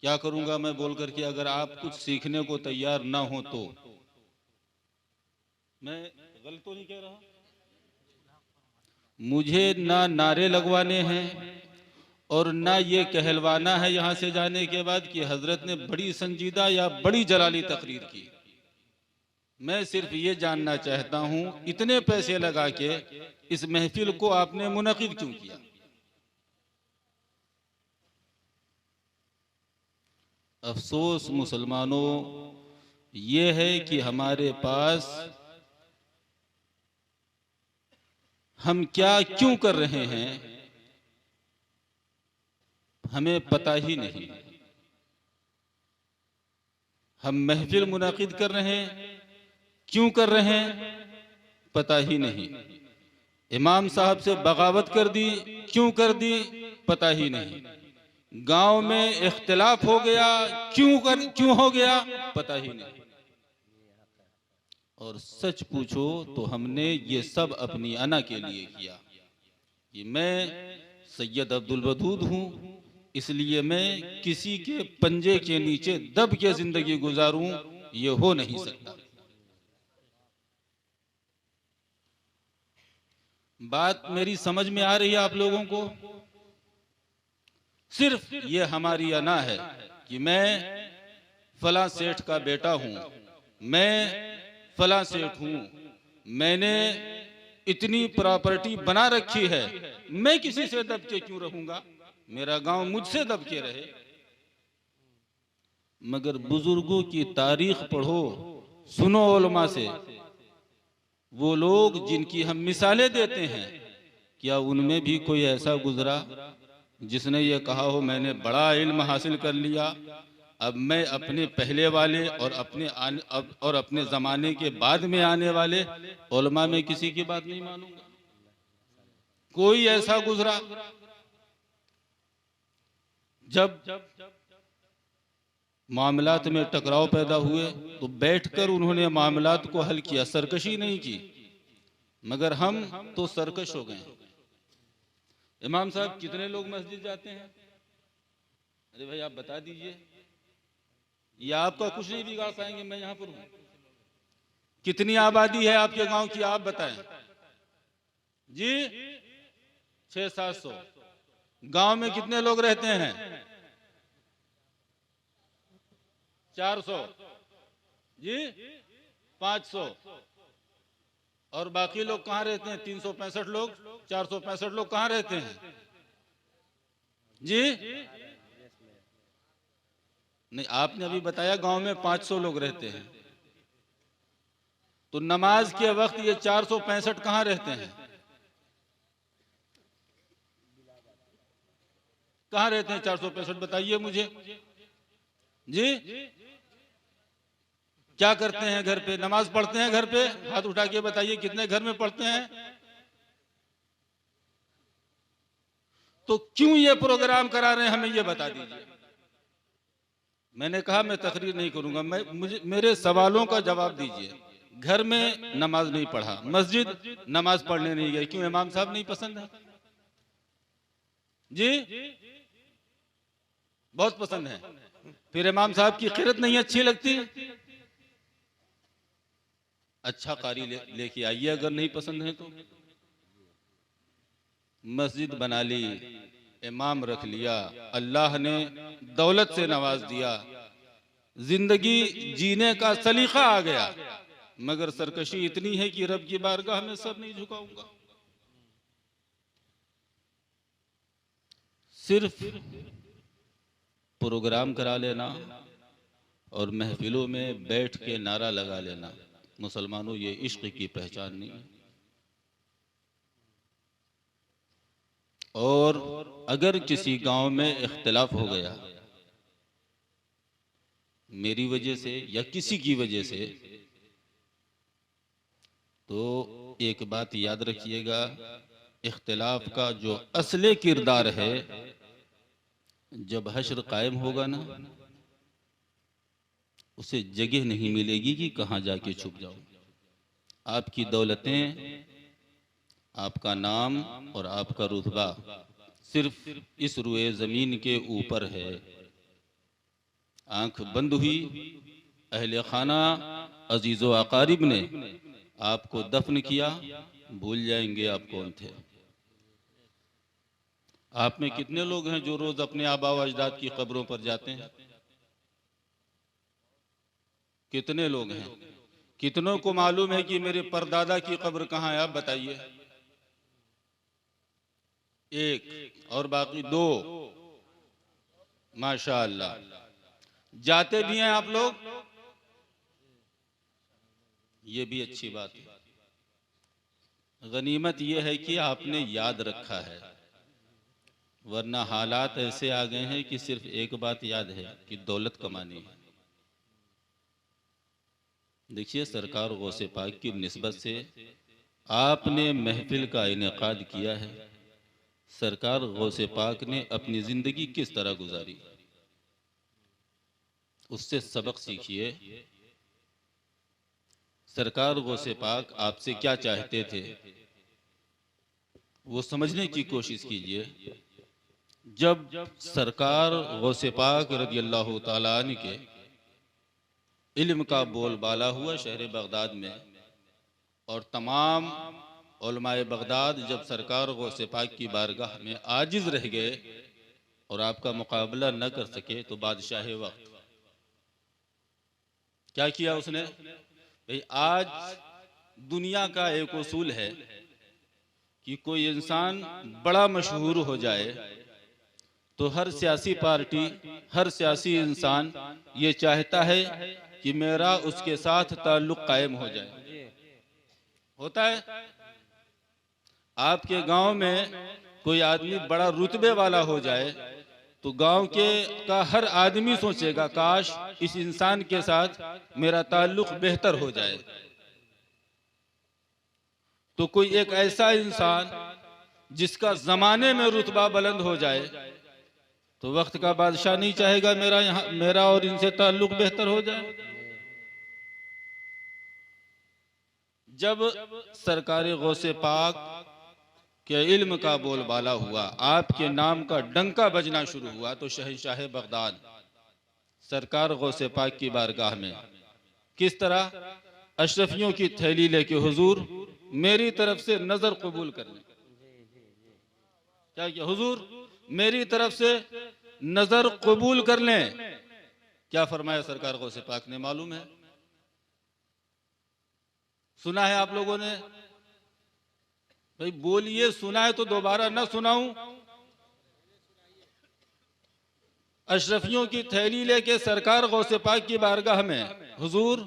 क्या करूंगा मैं बोल करके, अगर आप कुछ सीखने को तैयार ना हो तो। मैं गलत तो नहीं कह रहा? मुझे ना नारे लगवाने हैं और ना ये कहलवाना है यहां से जाने के बाद कि हजरत ने बड़ी संजीदा या बड़ी जलाली तकरीर की। मैं सिर्फ ये जानना चाहता हूं, इतने पैसे लगा के इस महफिल को आपने मुनक़िद क्यों किया? अफसोस मुसलमानों ये है कि हमारे पास हम क्या क्यों कर रहे हैं हमें पता ही नहीं। हम महफिल मुनाकिद कर रहे हैं, क्यों कर रहे हैं पता ही नहीं। इमाम साहब से बगावत कर दी, क्यों कर दी पता ही नहीं। गांव में इख्तिलाफ हो गया, क्यों हो गया पता ही नहीं। और सच पूछो तो हमने ये सब अपनी अना के लिए किया कि मैं सैयद अब्दुल वदूद हूं, इसलिए मैं किसी के पंजे के नीचे दब के जिंदगी गुजारूं, ये हो नहीं सकता। बात मेरी समझ में आ रही है आप लोगों को? सिर्फ ये हमारी अना है कि मैं फला सेठ का बेटा हूं, मैं फला सेठ हूं, मैंने इतनी प्रॉपर्टी बना रखी है, मैं किसी से दब के क्यों रहूंगा, मेरा गांव मुझसे दब के रहे। मगर बुजुर्गों की तारीख पढ़ो, सुनो उलमा से, वो लोग जिनकी हम मिसालें देते हैं, क्या उनमें भी कोई ऐसा गुजरा जिसने ये कहा हो मैंने बड़ा इल्म हासिल कर लिया, अब मैं अपने पहले वाले और अपने जमाने के बाद में आने वाले उलमा में किसी की बात नहीं मानूंगा? कोई ऐसा गुजरा? जब मामलात में टकराव पैदा हुए तो बैठकर उन्होंने मामलात को हल किया, सरकशी नहीं की। मगर हम तो सरकश हो गए। इमाम साहब कितने लोग मस्जिद जाते हैं? अरे भाई आप बता दीजिए, ये आपका कुछ नहीं बिगाड़ पाएंगे, मैं यहां पर हूं। कितनी आबादी है आपके गांव की, आप बताएं जी? 600-700। गांव में कितने लोग रहते हैं? 400 जी, 500। और बाकी लोग कहां रहते हैं? 365 लोग, 465 लोग कहां रहते हैं जी? नहीं, आपने अभी बताया गांव में 500 लोग रहते हैं, तो नमाज के वक्त ये 465 कहां रहते हैं? कहां रहते हैं 465? बताइए मुझे जी। क्या करते हैं घर पे? नमाज पढ़ते हैं घर पे? हाथ उठा के बताइए कितने घर में पढ़ते हैं? तो क्यों ये प्रोग्राम करा रहे हैं हमें ये बता दीजिए। मैंने कहा मैं तकरीर नहीं करूंगा, मुझे मेरे सवालों का जवाब दीजिए। घर में नमाज नहीं पढ़ा, मस्जिद नमाज पढ़ने नहीं गए, क्यों? इमाम साहब नहीं पसंद है जी? बहुत पसंद है। फिर इमाम साहब की क़िरात नहीं अच्छी लगती? अच्छा कारी लेके आइए अगर नहीं पसंद है तो। मस्जिद बना ली, इमाम रख लिया, अल्लाह ने दौलत से नवाज दिया, जिंदगी जीने का सलीका आ गया, मगर सरकशी इतनी है कि रब की बारगाह में सर नहीं झुकाऊंगा। सिर्फ प्रोग्राम करा लेना और महफिलों में बैठ के नारा लगा लेना, मुसलमानों ये इश्क की पहचान नहीं है। और अगर किसी गांव में इख्तिलाफ हो गया मेरी वजह से या किसी की वजह से, तो एक बात याद रखिएगा, इख्तिलाफ का जो असली किरदार है, जब हश्र कायम होगा ना, उसे जगह नहीं मिलेगी कि कहां जाके छुप जाओ। आपकी दौलतें, आपका नाम और आपका रुतबा सिर्फ इस रुए जमीन के ऊपर है, आंख बंद हुई, अहले खाना अजीज़ो अकारिब ने आपको दफन किया, भूल जाएंगे आप कौन थे। आप में कितने लोग हैं जो रोज अपने आबा व अजदाद की कब्रों पर जाते हैं? कितने लोग हैं? कितनों को मालूम है कि मेरे परदादा की कब्र कहाँ है? आप बताइए। एक और बाकी दो। माशाअल्लाह, जाते भी हैं आप लोग, ये भी अच्छी बात है। गनीमत यह है कि आपने याद रखा है, वरना हालात ऐसे आ गए हैं कि सिर्फ एक बात याद है कि दौलत कमानी है। देखिए, सरकार गौसे पाक की निस्बत से आपने महफिल का इनेकाद किया है। सरकार गौसे पाक ने अपनी जिंदगी किस तरह गुजारी, उससे सबक सीखिए। सरकार गौसे पाक आपसे क्या चाहते थे, वो समझने की कोशिश कीजिए। जब सरकार गौसे पाक रज़ी अल्लाह तआला अन्हु के इल्म का बोलबाला हुआ शहर बगदाद में, और तमाम उलमाए बगदाद जब सरकार गौसे पाक की बारगाह में आजिज रह गए और आपका मुकाबला न कर सके, तो बादशाह वक्त क्या किया उसने? भाई, आज दुनिया का एक उसूल है कि कोई इंसान बड़ा मशहूर हो जाए तो हर सियासी पार्टी, हर सियासी इंसान ये चाहता है कि मेरा उसके साथ ताल्लुक कायम हो जाए। होता है आपके गांव में कोई आदमी बड़ा रुतबे वाला हो जाए तो गांव के का हर आदमी सोचेगा काश इस इंसान के साथ मेरा ताल्लुक बेहतर हो जाए। तो कोई एक ऐसा इंसान जिसका जमाने में रुतबा बुलंद हो जाए तो वक्त का बादशाह नहीं चाहेगा मेरा और इनसे ताल्लुक बेहतर हो जाए। जब सरकार गौसे पाक के इल्म का बोलबाला हुआ, आपके नाम का डंका बजना शुरू हुआ, तो शहंशाह बगदाद सरकार गौसे पाक की बारगाह में किस तरह अशरफियों की थैली लेके हुजूर मेरी तरफ से नजर कबूल कर लें। क्या किया? हुजूर मेरी तरफ से नजर कबूल कर लें। क्या फरमाया सरकार गौसे पाक ने? मालूम है, सुना है आप लोगों ने? भाई बोलिए, सुना है तो दोबारा ना सुनाऊं? अशरफियों की थैली लेके सरकार गौसे पाक की बारगाह में हुजूर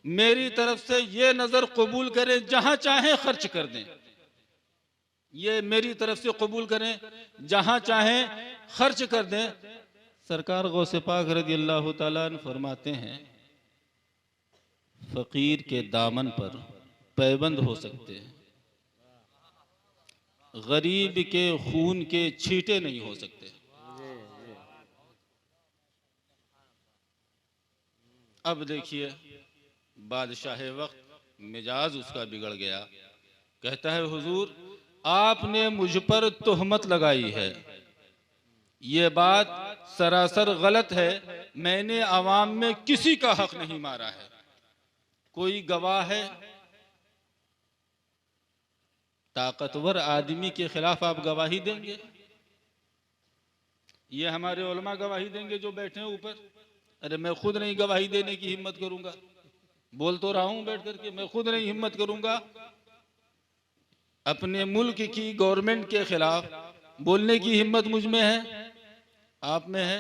मेरी तरफ से ये नजर कबूल करें, जहां चाहें खर्च कर दें। ये मेरी तरफ से कबूल करें, जहां चाहें खर्च कर दें। सरकार गौसे पाक रज़ी अल्लाह तआला अन्हु फरमाते हैं, फकीर के दामन पर पैबंद हो सकते हैं, गरीब के खून के छींटे नहीं हो सकते। अब देखिए, बादशाह वक्त मिजाज उसका बिगड़ गया। कहता है हुजूर आपने मुझ पर तोहमत लगाई है, ये बात सरासर गलत है। मैंने आवाम में किसी का हक नहीं मारा है। कोई गवाह है? ताकतवर आदमी के खिलाफ आप गवाही देंगे? ये हमारे उलमा गवाही देंगे जो बैठे हैं ऊपर? अरे मैं खुद नहीं गवाही देने की हिम्मत करूंगा। बोल तो रहा हूं बैठ करके, मैं खुद नहीं हिम्मत करूंगा अपने मुल्क की गवर्नमेंट के खिलाफ बोलने की हिम्मत मुझ में है, आप में है।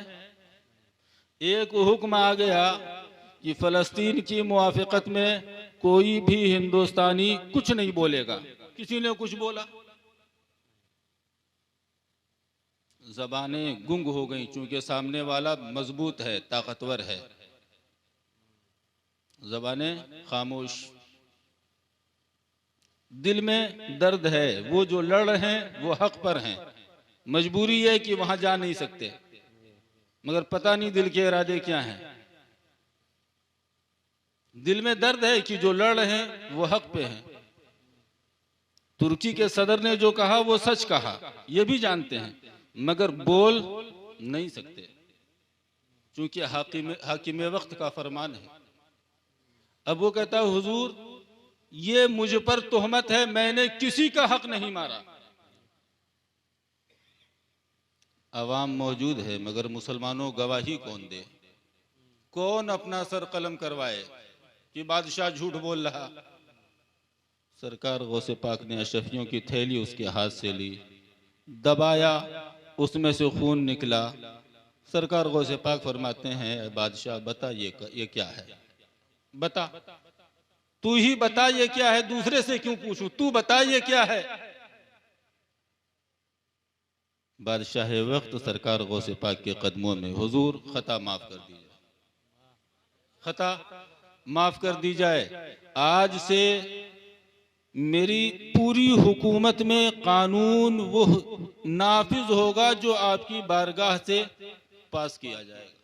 एक हुक्म आ गया कि फलस्तीन की मुआफिकत में कोई भी हिंदुस्तानी कुछ नहीं बोलेगा। किसी ने कुछ बोला, जबानें गुंग हो गई, चूंकि सामने वाला मजबूत है, ताकतवर है। जबानें खामोश। दिल में दर्द है, वो जो लड़ रहे हैं वो हक पर हैं, मजबूरी है कि वहां जा नहीं सकते, मगर पता नहीं दिल के इरादे क्या हैं। दिल में दर्द है कि जो लड़ रहे हैं वो हक पे हैं। तुर्की के सदर ने जो कहा वो सच कहा, ये भी जानते हैं, मगर बोल नहीं सकते। चूंकि हाकिम वक्त का फरमान है। अब वो कहता है हुजूर ये मुझ पर तोहमत है, मैंने किसी का हक नहीं मारा। अवाम मौजूद है मगर मुसलमानों गवाही कौन दे, कौन अपना सर कलम करवाए कि बादशाह झूठ बोल रहा। सरकार गौसे पाक ने अशरफियों की थैली उसके हाथ से ली, दबाया, उसमें से खून निकला। सरकार गौसे पाक फरमाते हैं बादशाह बता ये क्या है, बता, तू ही बता ये क्या है, दूसरे से क्यों पूछूं, तू बता ये क्या है। बादशाह वक्त सरकार गौसे पाक के कदमों में, हुजूर खता माफ कर दी जाए, खता माफ कर दी जाए। आज से मेरी पूरी हुकूमत में कानून वो नाफिज होगा जो आपकी बारगाह से पास किया जाएगा।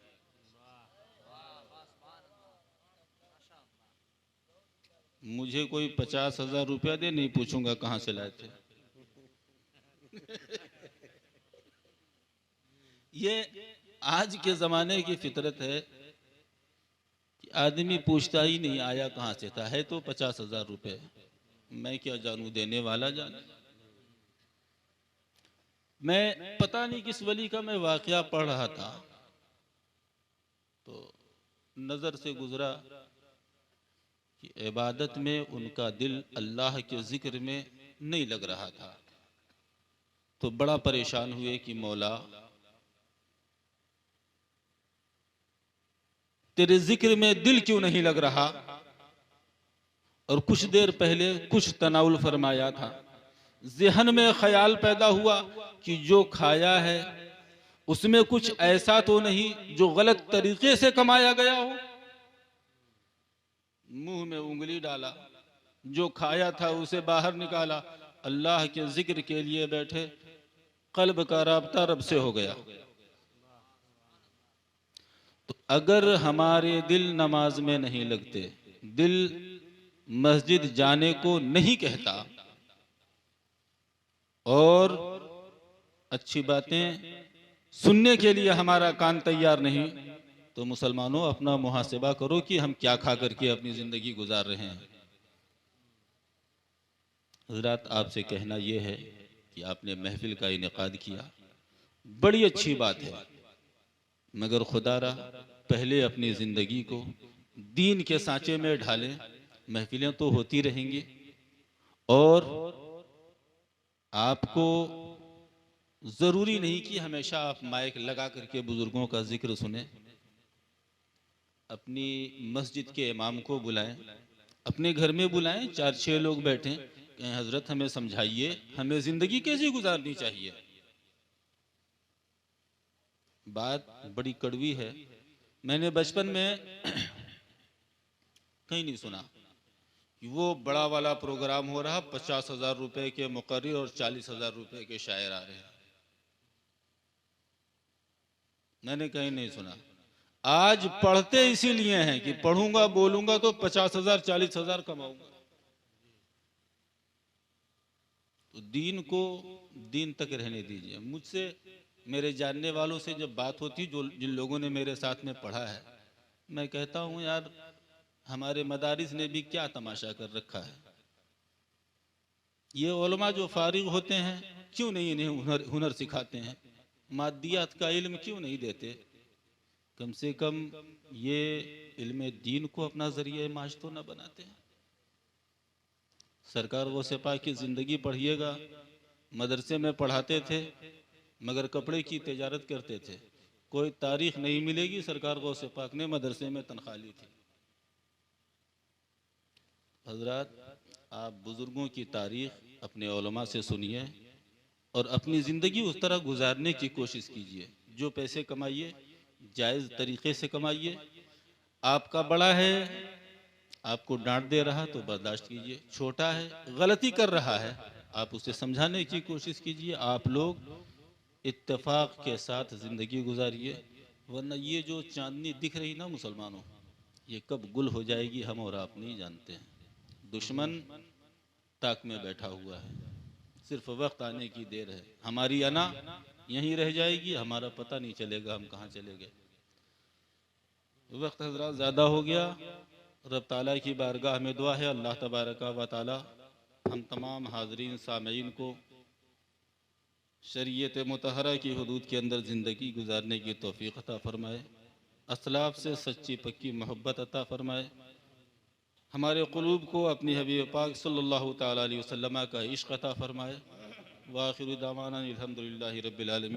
मुझे कोई 50,000 रुपया दे, नहीं पूछूंगा कहां से लाए थे। ये आज के जमाने की फितरत है कि आदमी पूछता ही नहीं आया कहां से था, है तो 50,000 रुपए, मैं क्या जानूं, देने वाला जाने। मैं पता नहीं किस वली का मैं वाकया पढ़ रहा था तो नजर से गुजरा कि इबादत में उनका दिल अल्लाह के जिक्र में नहीं लग रहा था। तो बड़ा परेशान हुए कि मौला तेरे जिक्र में दिल क्यों नहीं लग रहा। और कुछ देर पहले कुछ तनाउल फरमाया था, ज़हन में ख्याल पैदा हुआ कि जो खाया है उसमें कुछ ऐसा तो नहीं जो गलत तरीके से कमाया गया हो। मुंह में उंगली डाला, जो खाया था उसे बाहर निकाला, अल्लाह के जिक्र के लिए बैठे, कल्ब का राब्ता रब से हो गया। तो अगर हमारे दिल नमाज में नहीं लगते, दिल मस्जिद जाने को नहीं कहता और अच्छी बातें सुनने के लिए हमारा कान तैयार नहीं, तो मुसलमानों अपना मुहासिबा करो कि हम क्या खा करके अपनी जिंदगी गुजार रहे हैं। हज़रात आपसे कहना यह है कि आपने महफिल का इनेकाद किया, बड़ी अच्छी बात है, मगर खुदारा पहले अपनी जिंदगी को दीन के सांचे में ढालें। महफिलें तो होती रहेंगी और आपको जरूरी नहीं कि हमेशा आप माइक लगा करके बुजुर्गों का जिक्र सुने। अपनी मस्जिद के इमाम को बुलाएं, अपने घर में बुलाएं, 4-6 लोग बैठें, कहें हजरत हमें समझाइए हमें जिंदगी कैसी गुजारनी चाहिए। बात बड़ी कड़वी है। मैंने बचपन में कहीं नहीं सुना कि वो बड़ा वाला प्रोग्राम हो रहा, 50,000 रुपए के मुकर्रिर और 40,000 रुपए के शायर आ रहे हैं, मैंने कहीं नहीं सुना। आज पढ़ते इसीलिए हैं कि पढ़ूंगा बोलूंगा तो 50,000 40,000 कमाऊंगा। तो दीन को दीन तक रहने दीजिए। मुझसे मेरे जानने वालों से जब बात होती, जो जिन लोगों ने मेरे साथ में पढ़ा है, मैं कहता हूं यार हमारे मदारिस ने भी क्या तमाशा कर रखा है। ये उलमा जो फारिग होते हैं क्यों नहीं इन्हें हुनर सिखाते हैं, मादियात का इल्म क्यों नहीं देते। कम से कम ये इल्म दीन को अपना जरिए माश तो न बनाते हैं। सरकार वो सिपा की जिंदगी पढ़िएगा, मदरसे में पढ़ाते थे मगर कपड़े की तिजारत करते थे। कोई तारीख नहीं मिलेगी सरकार गौसे पाक ने मदरसे में तनख्वाह ली थी। हजरात आप बुजुर्गों की तारीख अपने उलमा से सुनिए और अपनी ज़िंदगी उस तरह गुजारने की कोशिश कीजिए। जो पैसे कमाइए जायज़ तरीक़े से कमाइए। आपका बड़ा है, आपको डांट दे रहा तो बर्दाश्त कीजिए, छोटा है गलती कर रहा है आप उसे समझाने की कोशिश कीजिए। आप लोग इत्तेफाक के साथ ज़िंदगी गुजारिए, वरना ये जो चांदनी दिख रही ना मुसलमानों, ये कब गुल हो जाएगी हम और आप नहीं जानते हैं। दुश्मन ताक में बैठा हुआ है, सिर्फ वक्त आने की देर है। हमारी अना यहीं रह जाएगी, हमारा पता नहीं चलेगा हम कहाँ चले गए। वक्त हज़रात ज़्यादा हो गया। रब ताला की बारगाह में दुआ है अल्लाह तबारक व ताला हम तमाम हाज़रीन सामीन को शरीयत मुतहरा की हदूद के अंदर ज़िंदगी गुजारने की तौफ़ीक़ अता फ़रमाए, असलाफ़ से सच्ची पक्की मोहब्बत अता फ़रमाए, हमारे क़ुलूब को अपनी हबीब पाक सल्लल्लाहु तआला अलैहि वसल्लम का इश्क़ अता फ़रमाए। व आखिर दावाना अल्हम्दुलिल्लाहि रब्बिल आलमीन।